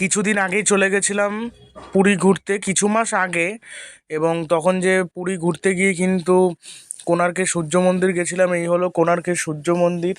কিছুদিন আগেই চলে গেছিলাম পুরী ঘুরতে, কিছু মাস আগে। এবং তখন যে পুরী ঘুরতে গিয়ে কিন্তু কোণার্কের সূর্য মন্দির গেছিলাম। এই হলো কোণার্কের সূর্য মন্দির।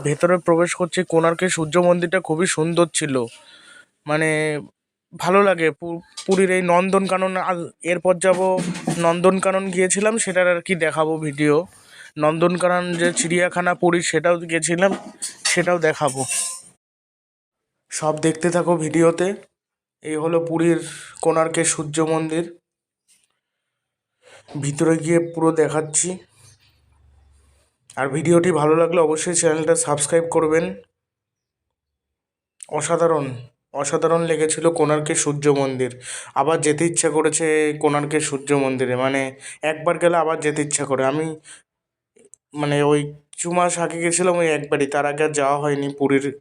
ভেতরে প্রবেশ করছে। কোণার্কের সূর্য মন্দিরটা খুবই সুন্দর ছিল, মানে ভালো লাগে। পুরীর এই নন্দনকানন, এরপর যাব নন্দনকানন গিয়েছিলাম, সেটার আর কি দেখাবো ভিডিও। নন্দনকানন যে চিড়িয়াখানা পুরীর, সেটাও গেছিলাম, সেটাও দেখাবো। সব দেখতে থাকো ভিডিওতে। এই হলো পুরীর কোণার্কের সূর্য মন্দির, ভিতরে গিয়ে পুরো দেখাচ্ছি। আর ভিডিওটি ভালো লাগলে অবশ্যই চ্যানেলটা সাবস্ক্রাইব করবেন। অসাধারণ অসাধারণ লেগেছিল কোণার্কের সূর্য মন্দির। আবার যেতে ইচ্ছা করেছে কোণার্কের সূর্য মন্দিরে, মানে একবার গেলে আবার যেতে ইচ্ছা করে। আমি মানে ওই কিছু মাস আগে গেছিলাম ওই একবারই, তার আগে আর যাওয়া হয়নি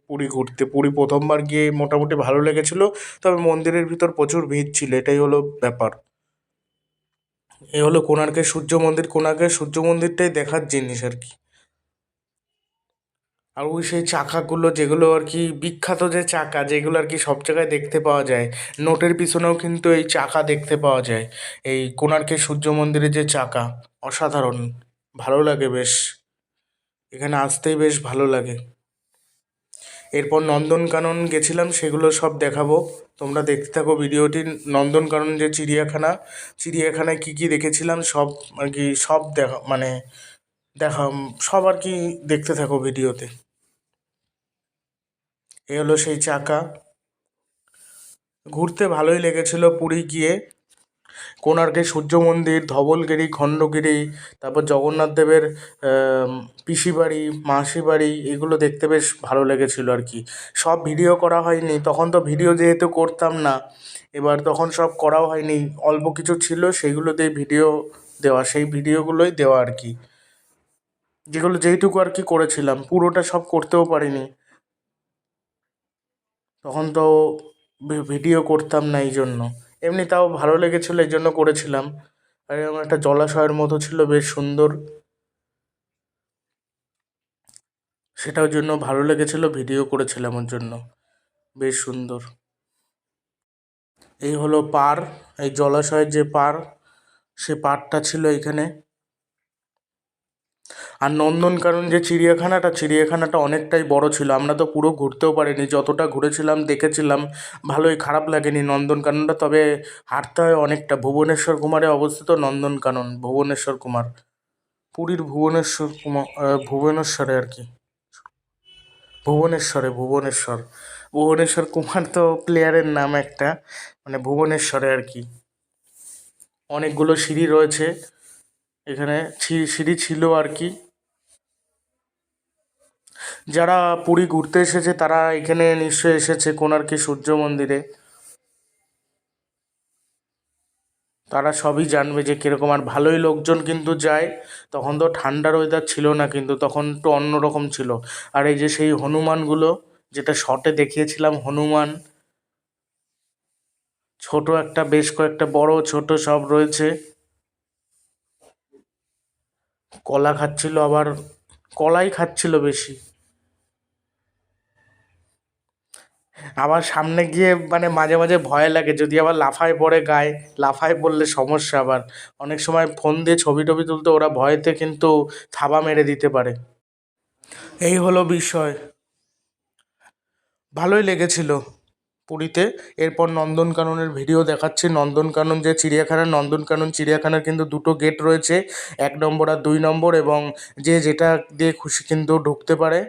পুরী ঘুরতে। পুরী প্রথমবার গিয়ে মোটামুটি ভালো লেগেছিল, তবে মন্দিরের ভিতর প্রচুর ভিড় ছিল, এটাই হলো ব্যাপার। এ হলো কোণার্কের সূর্য মন্দির। কোণার্কের সূর্য মন্দিরটাই দেখার জিনিস আর কি। আর ওই সেই চাকাগুলো, যেগুলো আর কি বিখ্যাত, যে চাকা যেগুলো আর কি সব জায়গায় দেখতে পাওয়া যায়, নোটের পিছনেও কিন্তু এই চাকা দেখতে পাওয়া যায়। এই কোণার্কের সূর্য মন্দিরের যে চাকা, অসাধারণ, ভালো লাগে বেশ। এখানে আসতেই বেশ ভালো লাগে। এরপর নন্দনকানন গেছিলাম, সেগুলো সব দেখাবো, তোমরা দেখতে থাকো ভিডিওটি। নন্দনকানন যে চিড়িয়াখানা, চিড়িয়াখানায় কী কী দেখেছিলাম সব আর কি, সব দেখা মানে দেখা সব আর কি, দেখতে থাকো ভিডিওতে। এ হলো সেই চাকা। ঘুরতে ভালোই লেগেছিল পুরী গিয়ে। কোণার্কের সূর্য মন্দির, ধবলগিরি, খণ্ডগিরি, তারপর জগন্নাথ দেবের পিসি বাড়ি, মাসি বাড়ি, এগুলো দেখতে বেশ ভালো লেগেছিল আর কি। সব ভিডিও করা হয়নি, তখন তো ভিডিও যেহেতু করতাম না, এবার তখন সব করাও হয়নি, অল্প কিছু ছিল সেইগুলোতেই ভিডিও দেওয়া, সেই ভিডিওগুলোই দেওয়া আর কি। যেগুলো যেইটুকু আর কি করেছিলাম, পুরোটা সব করতেও পারিনি, তখন তো ভিডিও করতাম না, এই জন্য। এমনি তাও ভালো লেগেছিলো, এই জন্য করেছিলাম। আর এরকম একটা জলাশয়ের মতো ছিল, বেশ সুন্দর, সেটার জন্য ভালো লেগেছিলো, ভিডিও করেছিলাম ওর জন্য, বেশ সুন্দর। এই হলো পার, এই জলাশয়ের যে পার, সে পারটা ছিল এইখানে। আর নন্দনকানন যে চিড়িয়াখানাটা অনেকটাই বড় ছিল। আমরা তো পুরো ঘুরতেও পারিনি, যতটা ঘুরেছিলাম দেখেছিলাম ভালোই, খারাপ লাগেনি নন্দনকাননটা। তবে হাঁটতে হয় অনেকটা। ভুবনেশ্বর কুমারে অবস্থিত নন্দনকানন, ভুবনেশ্বর কুমার, পুরীর ভুবনেশ্বরে আর কি, ভুবনেশ্বর কুমার তো প্লেয়ারের নাম একটা, মানে ভুবনেশ্বরে আর কি। অনেকগুলো সিঁড়ি রয়েছে এখানে, সিঁড়ি ছিল আর কি। যারা পুরী ঘুরতে এসেছে তারা এখানে নিশ্চয়ই এসেছে কোণার্কের সূর্য মন্দিরে, তারা সবই জানবে যে কীরকম। আর ভালোই লোকজন কিন্তু যায়। তখন তো ঠান্ডার ওয়েদার ছিল না, কিন্তু তখন একটু অন্যরকম ছিল। আর এই যে সেই হনুমানগুলো, যেটা শর্টে দেখিয়েছিলাম, হনুমান, ছোট একটা, বেশ কয়েকটা, বড় ছোট সব রয়েছে। কলা খাচ্ছিল, আবার কলাই খাচ্ছিল বেশি। আবার সামনে গিয়ে মানে মাঝে মাঝে ভয় লাগে, যদি আবার লাফায় পড়ে গায়ে, লাফায় পড়লে সমস্যা। আবার অনেক সময় ফোন দিয়ে ছবি টবি তুলতে ওরা ভয়েতে কিন্তু থাবা মেরে দিতে পারে। এই হলো বিষয়, ভালোই লেগেছিল পুরীতে। এরপর নন্দনকাননের ভিডিও দেখাচ্ছি। নন্দনকানন যে চিড়িয়াখানা, নন্দনকানন চিড়িয়াখানার কিন্তু দুটো গেট রয়েছে, 1 নম্বর আর 2 নম্বর, এবং যে যেটা দিয়ে খুশি কিন্তু ঢুকতে পারে।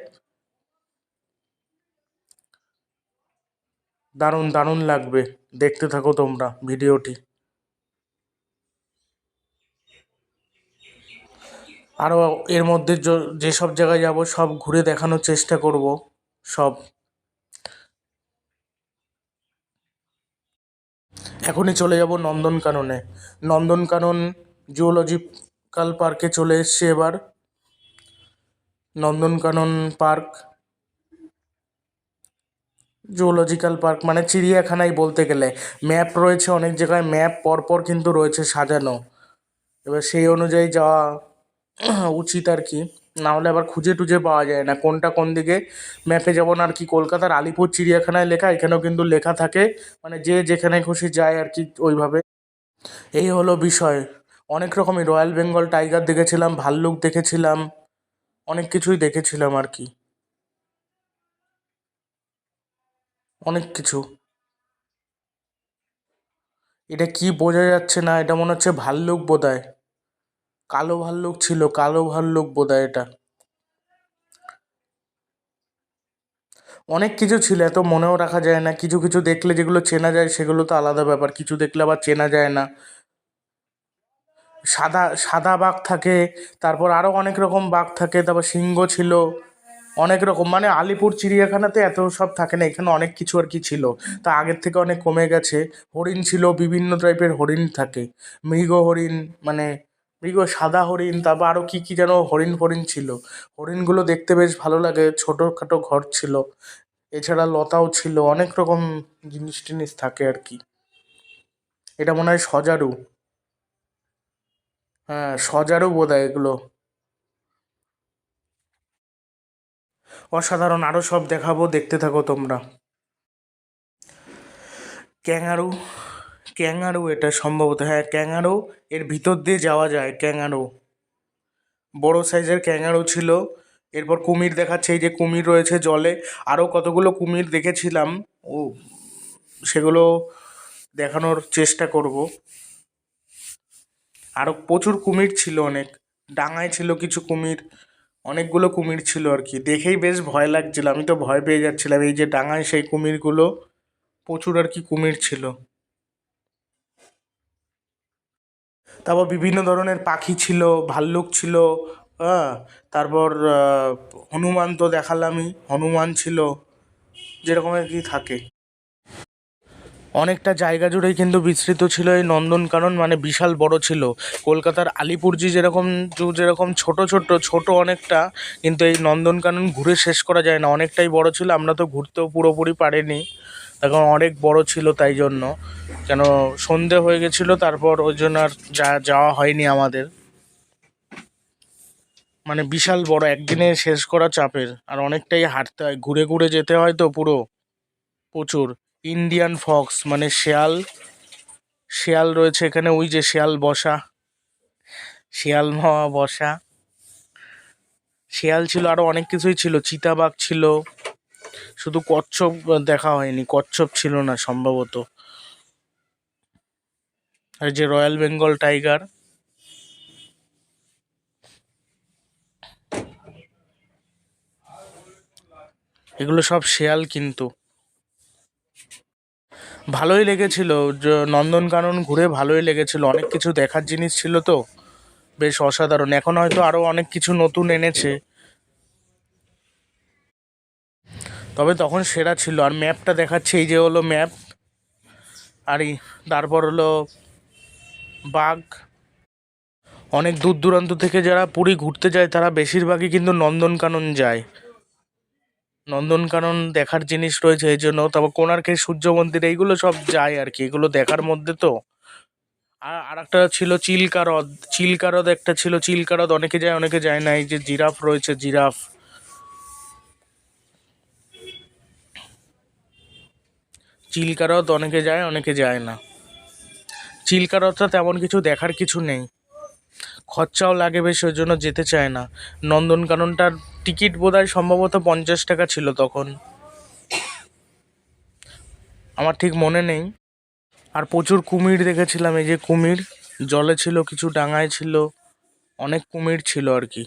দারুণ দারুণ লাগবে, দেখতে থাকো তোমরা ভিডিওটি। আরও এর মধ্যে যেসব জায়গায় যাব সব ঘুরে দেখানোর চেষ্টা করব সব। এখনই চলে যাব নন্দনকাননে। নন্দনকানন জুওলজিক্যাল পার্কে চলে এসেছি এবার। নন্দনকানন পার্ক, জুওলজিক্যাল পার্ক মানে চিড়িয়াখানাই বলতে গেলে। ম্যাপ রয়েছে অনেক জায়গায়, ম্যাপ পরপর কিন্তু রয়েছে সাজানো, এবার সেই অনুযায়ী যাওয়া উচিত আর কি। না হলে আবার খুঁজে টুজে পাওয়া যায় না কোনটা কোন দিকে। ম্যাপে যেমন আর কি কলকাতার আলিপুর চিড়িয়াখানায় লেখা, এখানেও কিন্তু লেখা থাকে, মানে যে যেখানে খুশি যায় আর কি ওইভাবে। এই হলো বিষয়। অনেক রকমই রয়্যাল বেঙ্গল টাইগার দেখেছিলাম, ভাল্লুক দেখেছিলাম, অনেক কিছুই দেখেছিলাম আর কি, অনেক কিছু। এটা কি বোঝা যাচ্ছে না, এটা মনে হচ্ছে ভাল্লুক বোধহয়, কালো ভাল্লুক ছিল, কালো ভাল্লুক বোধহয় এটা। অনেক কিছু ছিল, এত মনেও রাখা যায় না। কিছু কিছু দেখলে যেগুলো চেনা যায় সেগুলো তো আলাদা ব্যাপার, কিছু দেখলে আবার চেনা যায় না। সাদা সাদা বাঘ থাকে, তারপর আরও অনেক রকম বাঘ থাকে, তারপর সিংহ ছিল, অনেক রকম। মানে আলিপুর চিড়িয়াখানাতে এত সব থাকে না, এখানে অনেক কিছু আর কি ছিল, তা আগের থেকে অনেক কমে গেছে। হরিণ ছিল, বিভিন্ন টাইপের হরিণ থাকে, মৃগ হরিণ, মানে মৃগ, সাদা হরিণ, তারপর আরও কী কী যেন হরিণ ফরিণ ছিল। হরিণগুলো দেখতে বেশ ভালো লাগে, ছোটোখাটো ঘর ছিল, এছাড়া লতাও ছিল, অনেক রকম জিনিস টিনিস থাকে আর কি। এটা মনে হয় সজারু। হ্যাঁ, সজারু বোধহয় এগুলো। অসাধারণ, আরও সব দেখাবো, দেখতে থাকো তোমরা। ক্যাঙারু, ক্যাঙারু এটা সম্ভবত, হ্যাঁ ক্যাঙারু, এর ভিতর দিয়ে যাওয়া যায় ক্যাঙারু, বড় সাইজের ক্যাঙারু ছিল। এরপর কুমির দেখাচ্ছে, এই যে কুমির রয়েছে জলে, আরও কতগুলো কুমির দেখেছিলাম, ও সেগুলো দেখানোর চেষ্টা করব। আরও প্রচুর কুমির ছিল, অনেক ডাঙায় ছিল কিছু কুমির, অনেকগুলো কুমির ছিল আর কি, দেখেই বেশ ভয় লাগছিল, আমি তো ভয় পেয়ে যাচ্ছিলাম। এই যে ডাঙায় সেই কুমিরগুলো, প্রচুর আর কি কুমির ছিল। তারপর বিভিন্ন ধরনের পাখি ছিল, ভাল্লুক ছিল, হ্যাঁ, তারপর হনুমান তো দেখালামই, হনুমান ছিল, যেরকম আর কি থাকে। অনেকটা জায়গা জুড়েই কিন্তু বিস্তৃত ছিল এই নন্দনকানন, মানে বিশাল বড় ছিল। কলকাতার আলিপুরজি যেরকম যেরকম ছোট ছোট ছোট অনেকটা, কিন্তু এই নন্দনকানন ঘুরে শেষ করা যায় না, অনেকটাই বড় ছিল। আমরা তো ঘুরতেও পুরোপুরি পারিনি, এখন অনেক বড় ছিল, তাই জন্য কেন সন্ধে হয়ে গেছিলো, তারপর ওই জন্য আর যাওয়া হয়নি আমাদের। মানে বিশাল বড়, একদিনে শেষ করা চাপের, আর অনেকটাই হাঁটতে হয়, ঘুরে ঘুরে যেতে হয় তো পুরো, প্রচুর। ইন্ডিয়ান ফক্স মানে শেয়াল, শেয়াল রয়েছে এখানে, ওই যে শেয়াল বসা, শেয়াল মামা বসা, শেয়াল ছিল, আরো অনেক কিছুই ছিল, চিতাবাঘ ছিল, শুধু কচ্ছপ দেখা হয়নি, কচ্ছপ ছিল না সম্ভবত। আর যে রয়্যাল বেঙ্গল টাইগার, এগুলো সব শেয়াল কিন্তু। ভালোই লেগেছিল, নন্দনকানন ঘুরে ভালোই লেগেছিল, অনেক কিছু দেখার জিনিস ছিল তো, বেশ অসাধারণ। এখন হয়তো আরও অনেক কিছু নতুন এনেছে, তবে তখন সেরা ছিল। আর ম্যাপটা দেখাচ্ছে, এই যে হলো ম্যাপ, আর এই তারপর হলো বাঘ। অনেক দূর দূরান্ত থেকে যারা পুরী ঘুরতে যায় তারা বেশিরভাগই কিন্তু নন্দনকানন যায়, নন্দনকানন দেখার জিনিস রয়েছে এই জন্য। তারপর কোণার্কের সূর্য মন্দির, এইগুলো সব যায় আর কি, এগুলো দেখার মধ্যে তো। আর একটা ছিল চিল্কা হ্রদ, চিল্কা হ্রদ একটা ছিল, চিল্কা হ্রদ অনেকে যায় অনেকে যায় না। এই যে জিরাফ রয়েছে, জিরাফ, চিল্কা হ্রদ অনেকে যায় অনেকে যায় না। চিল্কা হ্রদটা তেমন কিছু দেখার কিছু নেই, খরচাও লাগে বেশ, ওই জন্য যেতে চায় না। নন্দনকাননটার টিকিট বোধহয় সম্ভবত 50 টাকা ছিল তখন, আমার ঠিক মনে নেই। আর প্রচুর কুমির দেখেছিলাম, এই যে কুমির জলে ছিল, কিছু ডাঙায় ছিল, অনেক কুমির ছিল আর কি,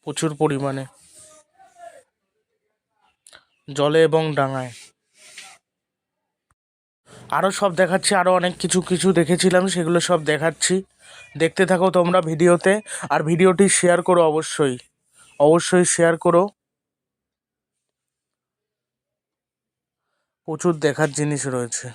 প্রচুর পরিমাণে জলে এবং ডাঙায়। আরও সব দেখাচ্ছি, আরও অনেক কিছু কিছু দেখেছিলাম, সেগুলো সব দেখাচ্ছি, দেখতে থাকো তোমরা ভিডিওতে। আর ভিডিওটি শেয়ার করো অবশ্যই, অবশ্যই শেয়ার করো, প্রচুর দেখার জিনিস রয়েছে।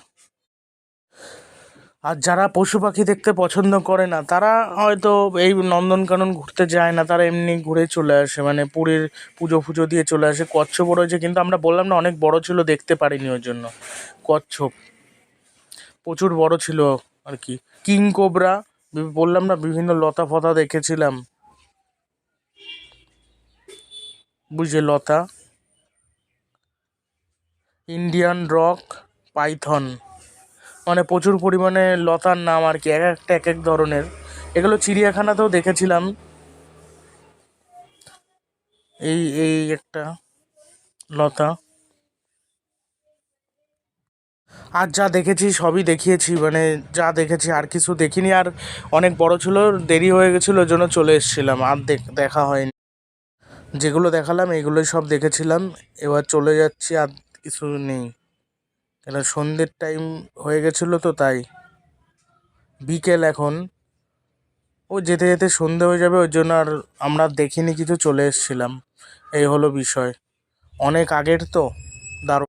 আর যারা পশু পাখি দেখতে পছন্দ করে না তারা হয়তো এই নন্দনকানন ঘুরতে যায় না, তারা এমনি ঘুরে চলে আসে, মানে পুরীর পুজো ফুজো দিয়ে চলে আসে। কচ্ছপ রয়েছে, কিন্তু আমরা বললাম না অনেক বড় ছিল, দেখতে পারিনি ওই জন্য। কচ্ছপ প্রচুর বড় ছিল আর কি, কিং কোবরা, বললাম না বিভিন্ন লতা ফতা দেখেছিলাম, বুঝলে, লতা, ইন্ডিয়ান রক পাইথন, মানে প্রচুর পরিমাণে লতার নাম আর কি, এক একটা এক এক ধরনের। এগুলো চিড়িয়াখানাতেও দেখেছিলাম। এই এই একটা লতা। আর যা দেখেছি সবই দেখিয়েছি, মানে যা দেখেছি আর কিছু দেখিনি। আর অনেক বড় ছিল, দেরি হয়ে গেছিলো, ওই জন্য চলে এসেছিলাম, আর দেখা হয়নি। যেগুলো দেখালাম এইগুলোই সব দেখেছিলাম, এবার চলে যাচ্ছি, আর কিছু নেই, কেন সন্ধ্যের টাইম হয়ে গেছিলো তো তাই। বিকেল এখন, ও যেতে যেতে সন্ধে হয়ে যাবে, ওই জন্য আর আমরা দেখিনি কিছু, চলে এসেছিলাম। এই হলো বিষয়, অনেক আগের তো, দারুণ।